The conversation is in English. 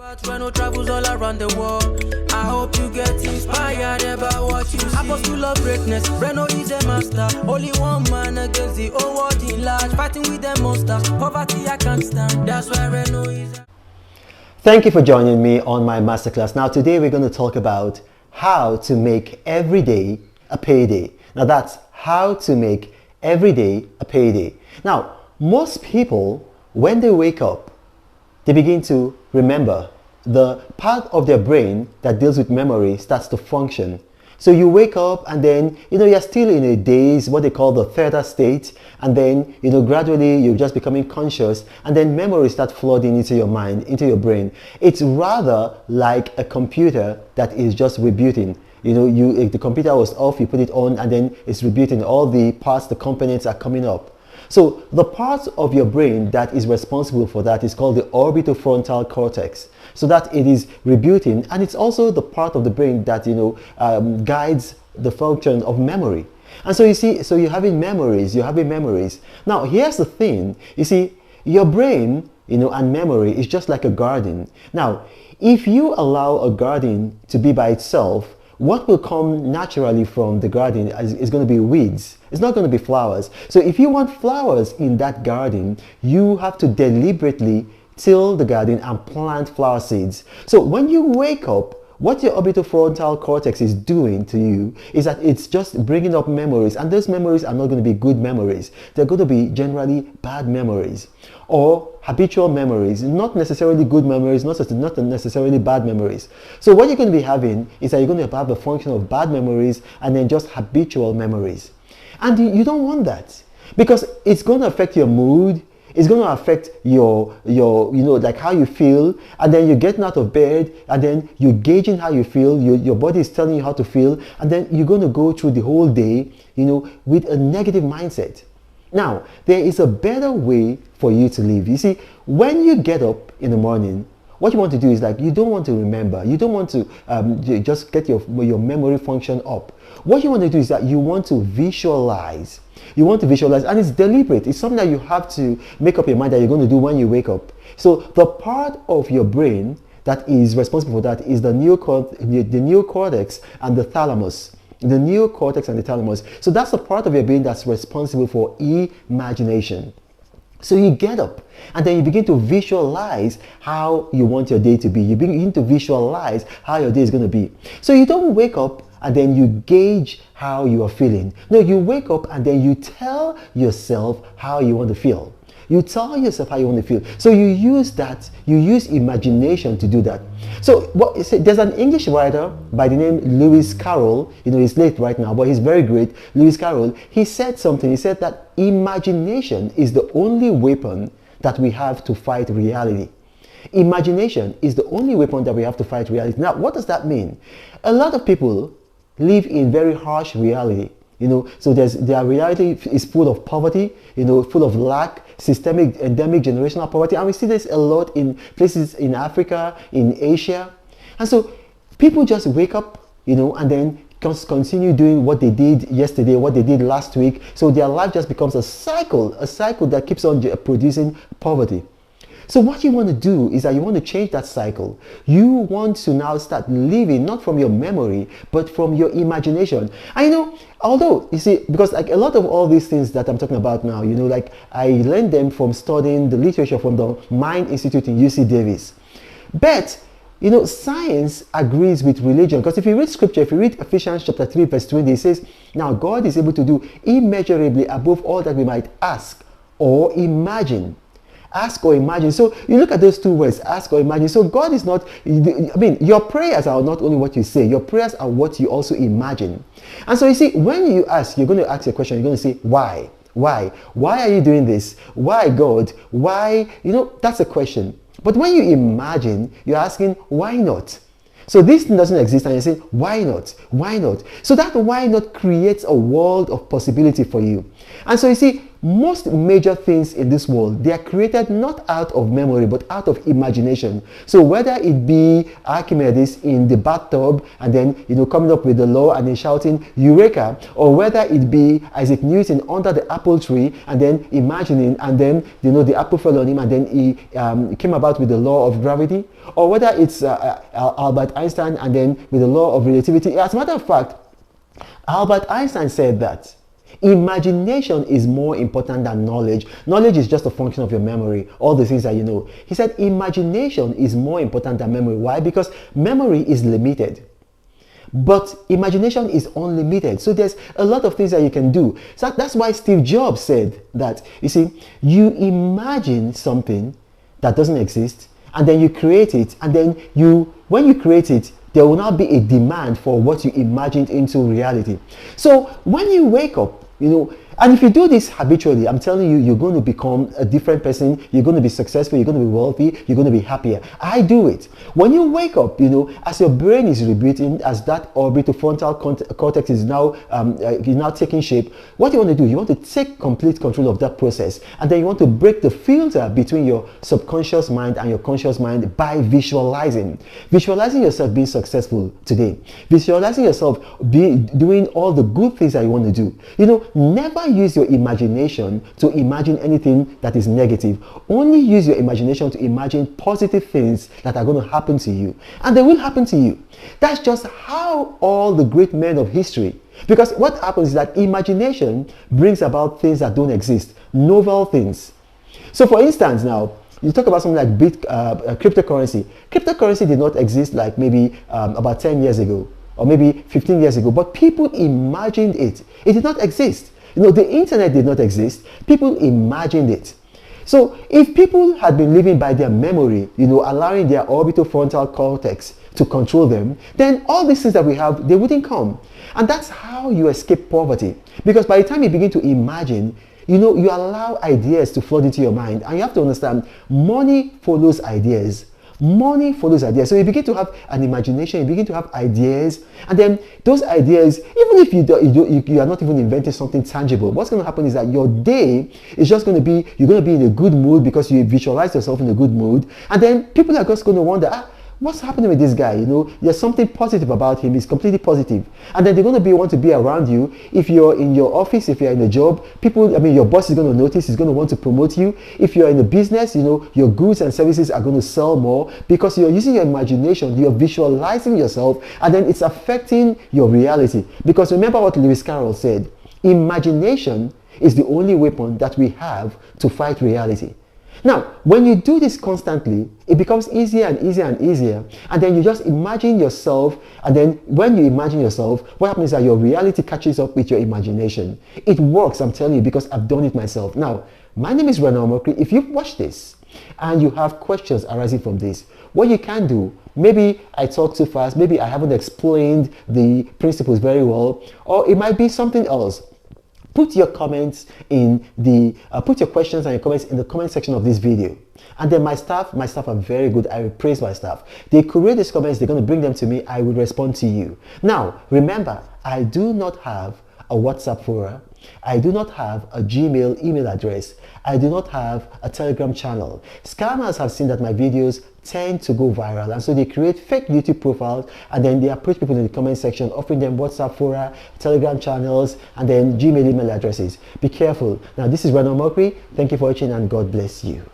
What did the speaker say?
Reno travels all around the world. I hope you get inspired about what you see. Apostle of greatness, Reno is a master. Only one man against the whole world in large. Fighting with the monsters, poverty I can't stand. That's why Reno is. Thank you for joining me on my masterclass. Now today we're going to talk about how to make every day a payday. Now that's how to make every day a payday. Now most people, when they wake up, they begin to remember. The part of their brain that deals with memory starts to function. So you wake up and then, you're still in a daze, what they call the theta state, and then, gradually you're just becoming conscious, and then memories start flooding into your mind, into your brain. It's rather like a computer that is just rebooting. If the computer was off, you put it on, and then it's rebooting. All the parts, the components are coming up. So the part of your brain that is responsible for that is called the orbitofrontal cortex. So that it is rebooting, and it's also the part of the brain that guides the function of memory. And so you're having memories. Now here's the thing. You see, your brain, and memory is just like a garden. Now, if you allow a garden to be by itself, what will come naturally from the garden is going to be weeds. It's not going to be flowers. So if you want flowers in that garden, you have to deliberately till the garden and plant flower seeds. So when you wake up, what your orbitofrontal cortex is doing to you is that it's just bringing up memories, and those memories are not going to be good memories. They're going to be generally bad memories or habitual memories, not necessarily good memories, not necessarily bad memories. So what you're going to be having is that you're going to have a function of bad memories and then just habitual memories. And you don't want that, because it's going to affect your mood. It's going to affect your like how you feel, and then you're getting out of bed, and then you're gauging how you feel. Your body is telling you how to feel, and then you're going to go through the whole day, with a negative mindset. Now, there is a better way for you to live. You see, when you get up in the morning, what you want to do is you don't want to remember. You don't want to just get your memory function up. What you want to do is that you want to visualize. You want to visualize, and it's deliberate. It's something that you have to make up your mind that you're going to do when you wake up. So the part of your brain that is responsible for that is the neocortex and the thalamus. The neocortex and the thalamus. So that's the part of your brain that's responsible for imagination. So you get up and then you begin to visualize how you want your day to be. You begin to visualize how your day is going to be. So you don't wake up and then you gauge how you are feeling. No, you wake up and then you tell yourself how you want to feel. You tell yourself how you want to feel. So you use imagination to do that. So there's an English writer by the name Lewis Carroll. He's late right now, but he's very great. Lewis Carroll, he said something. He said that imagination is the only weapon that we have to fight reality. Imagination is the only weapon that we have to fight reality. Now, what does that mean? A lot of people live in very harsh reality. So their reality is full of poverty, full of lack, systemic, endemic, generational poverty. And we see this a lot in places in Africa, in Asia. And so people just wake up, and then just continue doing what they did yesterday, what they did last week. So their life just becomes a cycle that keeps on producing poverty. So what you want to do is that you want to change that cycle. You want to now start living not from your memory, but from your imagination. And although, you see, because a lot of all these things that I'm talking about now, I learned them from studying the literature from the Mind Institute in UC Davis. But, science agrees with religion, because if you read scripture, if you read Ephesians chapter 3 verse 20, it says, now God is able to do immeasurably above all that we might ask or imagine. Ask or imagine. So you look at those two words, ask or imagine. So God is not, your prayers are not only what you say, your prayers are what you also imagine. And so you see, when you ask, you're going to ask a question, you're going to say, why? Why? Why are you doing this? Why, God? Why? That's a question. But when you imagine, you're asking, why not? So this thing doesn't exist, and you're saying, why not? Why not? So that why not creates a world of possibility for you. And so you see, most major things in this world, they are created not out of memory but out of imagination. So whether it be Archimedes in the bathtub and then coming up with the law and then shouting Eureka, or whether it be Isaac Newton under the apple tree and then imagining, and then the apple fell on him and then he came about with the law of gravity, or whether it's Albert Einstein and then with the law of relativity. As a matter of fact, Albert Einstein said that imagination is more important than knowledge. Knowledge is just a function of your memory, all the things that you know. He said imagination is more important than memory. Why? Because memory is limited, but imagination is unlimited. So there's a lot of things that you can do. So that's why Steve Jobs said that, you see, you imagine something that doesn't exist and then you create it, and then when you create it, there will now be a demand for what you imagined into reality. So when you wake up, and if you do this habitually, I'm telling you, you're going to become a different person. You're going to be successful. You're going to be wealthy. You're going to be happier. I do it. When you wake up, as your brain is rebooting, as that orbitofrontal cortex is now taking shape, what you want to do, you want to take complete control of that process, and then you want to break the filter between your subconscious mind and your conscious mind by visualizing yourself being successful today, visualizing yourself doing all the good things that you want to do. Never use your imagination to imagine anything that is negative. Only use your imagination to imagine positive things that are going to happen to you, and they will happen to you. That's just how all the great men of history, because what happens is that imagination brings about things that don't exist, novel things. So for instance, now you talk about something like cryptocurrency. Cryptocurrency did not exist like maybe about 10 years ago or maybe 15 years ago, but people imagined it. It did not exist. The internet did not exist. People imagined it. So if people had been living by their memory, allowing their orbitofrontal cortex to control them, then all these things that we have, they wouldn't come. And that's how you escape poverty. Because by the time you begin to imagine, you allow ideas to flood into your mind. And you have to understand, money follows ideas. Money follows ideas. So you begin to have an imagination, you begin to have ideas, and then those ideas, even if you are not even inventing something tangible, what's going to happen is that your day is just going to be, you're going to be in a good mood because you visualize yourself in a good mood, and then people are just going to wonder, what's happening with this guy? There's something positive about him. He's completely positive. And then they're going to want to be around you. If you're in your office, if you're in a job, your boss is going to notice, he's going to want to promote you. If you're in a business, your goods and services are going to sell more because you're using your imagination, you're visualizing yourself, and then it's affecting your reality. Because remember what Lewis Carroll said, imagination is the only weapon that we have to fight reality. Now, when you do this constantly, it becomes easier and easier and easier. And then you just imagine yourself. And then when you imagine yourself, what happens is that your reality catches up with your imagination. It works, I'm telling you, because I've done it myself. Now, my name is Ronald Mokri. If you've watched this and you have questions arising from this, what you can do, maybe I talk too fast, maybe I haven't explained the principles very well, or it might be something else. Put your comments put your questions and your comments in the comment section of this video. And then my staff are very good. I will praise my staff. They create these comments, they're going to bring them to me. I will respond to you. Now, remember, I do not have a WhatsApp forum. I do not have a Gmail email address. I do not have a Telegram channel. Scammers have seen that my videos tend to go viral, and so they create fake YouTube profiles, and then they approach people in the comment section offering them WhatsApp fora, Telegram channels, and then Gmail email addresses. Be careful. Now, this is Ronald Mokri. Thank you for watching, and God bless you.